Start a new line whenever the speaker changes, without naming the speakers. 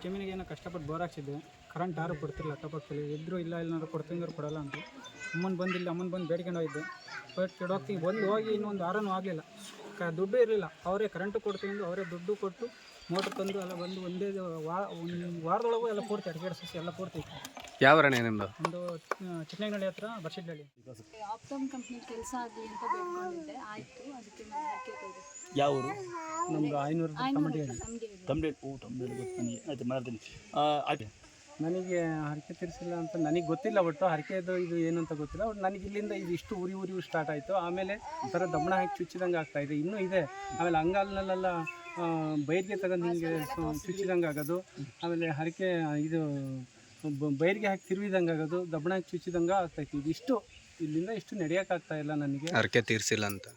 ಜಮೀನಿಗೆ ಏನೋ ಕಷ್ಟಪಟ್ಟು ಬೋರ್ ಹಾಕ್ಸಿದ್ದೆ, ಕರೆಂಟ್ ಯಾರು ಕೊಡ್ತಿಲ್ಲ ಅಕ್ಕಪಕ್ಕದಲ್ಲಿ. ಇದ್ದರೂ ಇಲ್ಲ ಏನಾದ್ರು ಕೊಡ್ತಿದ್ರು ಕೊಡಲ್ಲ ಅಂತ ಅಮ್ಮನ ಬಂದು ಬೇಡ್ಕೊಂಡು ಹೋಗಿದ್ದೆ. ಬಟ್ ಹೋಗ್ತೀವಿ ಹೋಗಿ ಇನ್ನೊಂದು ವಾರನೂ ಆಗಲಿಲ್ಲ. ದುಡ್ಡು ಇರಲಿಲ್ಲ. ಅವರೇ ಕರೆಂಟು ಕೊಡ್ತೀವಿ ಅಂದು ಅವರೇ ದುಡ್ಡು ಕೊಟ್ಟು ಮೋಟ್ರ್ ತಂದು ಎಲ್ಲ ಬಂದು ಒಂದು ವಾರದೊಳಗೂ ಎಲ್ಲ ಪೂರ್ತಿ ಅಡಿಕೆ ಸಸಿ ಎಲ್ಲ ಪೂರ್ತಿ ಇತ್ತು.
ಯಾವ ಅರಣ್ಯ ನಿಮ್ಮದು?
ಒಂದು ಚಿಕ್ಕನಹಳ್ಳಿ ಹತ್ರ ಬರ್ಸಿಡ್ನಳ್ಳಿ.
ಆಪ್ಟಮ್ ಕಂಪ್ನಿ ಕೆಲಸ ಆಗಲಿ ಅಂತ ಬೇಡ್ಕೊಂಡಿದ್ದೆ, ಆಯಿತು. ಅದಕ್ಕೆ
ಯಾವ ಊರು?
ನಮ್ಮದು 500
ತಮ್ಮದೇ ಗೊತ್ತು ನನಗೆ. ಆಯ್ತು ಮಾಡ್ತೀನಿ. ಆಯ್ತು,
ನನಗೆ ಹರಕೆ ತೀರಿಸಿಲ್ಲ ಅಂತ ನನಗೆ ಗೊತ್ತಿಲ್ಲ. ಒಟ್ಟು ಹರಕೆದು ಇದು ಏನು ಅಂತ ಗೊತ್ತಿಲ್ಲ. ಒಟ್ಟು ನನಗೆ ಇಲ್ಲಿಂದ ಇದು ಇಷ್ಟು ಉರಿ ಸ್ಟಾರ್ಟ್ ಆಯಿತು. ಆಮೇಲೆ ಒಂಥರ ದಮ್ಮಣ ಹಾಕಿ ಚುಚ್ಚಿದಂಗೆ ಆಗ್ತಾಯಿದೆ, ಇನ್ನೂ ಇದೆ. ಆಮೇಲೆ ಅಂಗಾಲಿನಲ್ಲೆಲ್ಲ ಬೈರ್ಗೆ ತಗೊಂಡು ಹಿಂಗೆ ಚುಚ್ಚಿದಂಗೆ ಆಗೋದು. ಆಮೇಲೆ ಹರಕೆ ಇದು ಬೈರ್ಗೆ ಹಾಕಿ ತಿರುವಿದಂಗೆ ಆಗೋದು, ದಮ್ಮಣ ಹಾಕಿ ಚುಚ್ಚಿದಂಗೆ ಆಗ್ತಾಯಿತ್ತು. ಇದಿಷ್ಟು ಇಲ್ಲಿಂದ ಇಷ್ಟು ನಡೆಯೋಕ್ಕಾಗ್ತಾಯಿಲ್ಲ ನನಗೆ.
ಹರಕೆ ತೀರಿಸಿಲ್ಲ ಅಂತ.